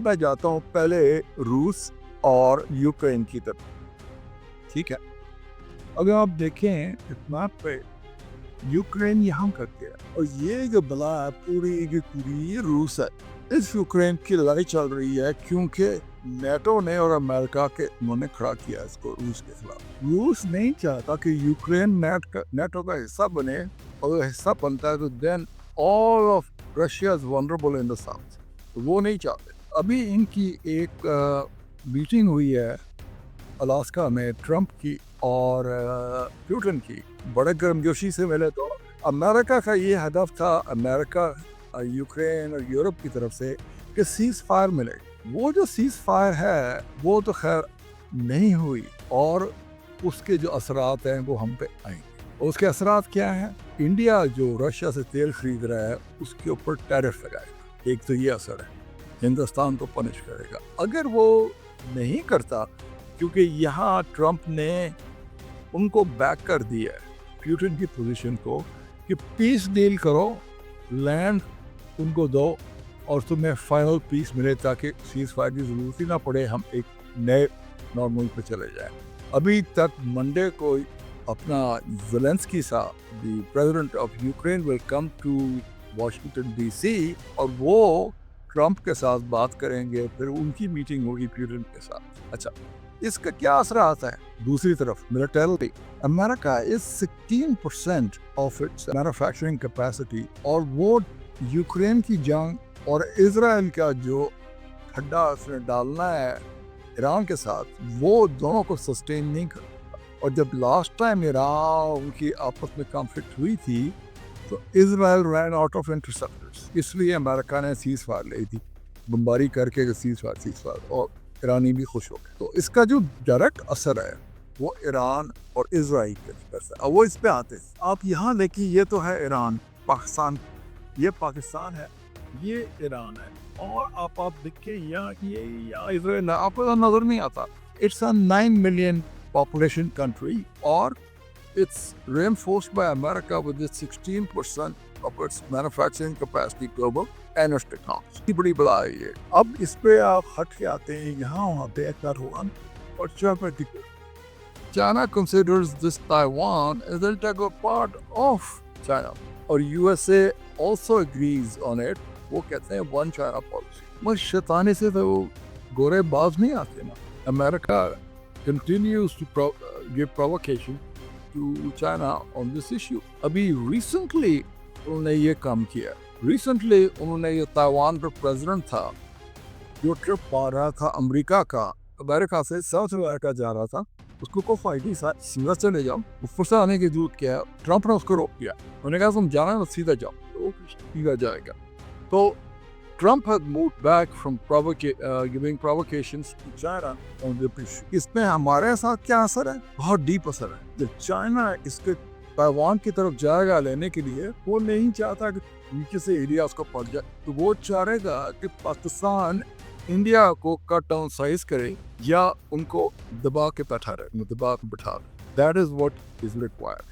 मैं जाता हूँ पहले रूस और यूक्रेन की तरफ। ठीक है, अगर आप देखें इस मैप पे यूक्रेन यहाँ करके है और ये जो बला है पूरी की पूरी ये रूस है। इस यूक्रेन की लड़ाई चल रही है क्योंकि नेटो ने और अमेरिका के उन्होंने खड़ा किया इसको रूस के खिलाफ। रूस नहीं चाहता कि यूक्रेन नेटो का हिस्सा बने, और हिस्सा बनता है तो then all of Russia is vulnerable in the south. वो नहीं चाहते। अभी इनकी एक मीटिंग हुई है अलास्का में ट्रंप की और पुतिन की, बड़े गर्मजोशी से मिले। तो अमेरिका का ये हदफ था, अमेरिका यूक्रेन और यूरोप की तरफ से, कि सीज फायर मिले। वो जो सीज फायर है वो तो खैर नहीं हुई और उसके जो असरात हैं वो हम पे आएंगे। उसके असरात क्या हैं? इंडिया जो रशिया से तेल खरीद रहा है उसके ऊपर टैरिफ लगाएगा। एक तो ये असर है, हिंदुस्तान को पनिश करेगा। अगर वो नहीं करता, क्योंकि यहाँ ट्रंप ने उनको बैक कर दिया है पुतिन की पोजीशन को कि पीस डील करो, लैंड उनको दो और तुम्हें फाइनल पीस मिले ताकि सीज फायर की जरूरत ही ना पड़े, हम एक नए नॉर्मल पे चले जाएं। अभी तक मंडे को अपना ज़ेलेंस्की साहब, the president of Ukraine, will come to Washington DC और वो ट्रंप के साथ बात करेंगे, फिर उनकी मीटिंग होगी पुतिन के साथ। अच्छा, इसका क्या असर आता है? दूसरी तरफ military, America is 16% of its manufacturing capacity, और वो यूक्रेन की जंग और इजराइल का जो खड्डा उसने डालना है ईरान के साथ, वो दोनों को सस्टेन नहीं करता। और जब लास्ट टाइम ईरान उनकी आपस में कॉन्फ्लिक्ट हुई थी तो Israel ran out of interceptors, इसलिए अमेरिका ने सीज फायर ली थी, बमबारी करके सीज फायर, और ईरानी भी खुश हो गए। तो इसका जो डायरेक्ट असर है वो ईरान और इजराइल के तरफ से। अब वो इस पे आते हैं। आप यहाँ देखिए, ये तो है ईरान, पाकिस्तान, ये पाकिस्तान है, ये ईरान है, और आप देखिए यहाँ ये इजराइल आपको नजर नहीं आता। It's a 9 million population country और it's reinforced by America with its 16% of its manufacturing capacity global and its technology. बड़ी बड़ा है ये। अब इस पे आप हट के आते हैं यहाँ वहाँ पे Taiwan और China। China considers this Taiwan as an integral part of China, और USA also agrees on it. वो कहते हैं one China policy। मगर शैतानी से तो गोरे बाज नहीं आते ना। America continues to give provocation to China on this issue. अभी recently उन्होंने ये काम किया। Recently उन्होंने ये ताइवान पर प्रेसिडेंट था जो ट्रिप पा रहा था अमेरिका से साउथ अमेरिका जा रहा था, उसको को फाइटी सीधा चले जाओ, ऊपर से आने की जरूरत क्या है? ट्रंप ने उसको रोक दिया। उन्होंने कहा तुम जाना है सीधा जाओ, तो सीधा जाएगा। तो Trump has moved back from giving provocations to China on the issue. इसमें हमारे साथ क्या असर है? बहुत डीप असर है। जब चाइना इसके ताइवान की तरफ जाएगा लेने के लिए, वो नहीं चाहता कि नीचे से एरिया उसको पड़ जाए, तो वो चाहेगा कि पाकिस्तान इंडिया को कट डाउन साइज करे या उनको दबा के बैठा रहे। That is what is required.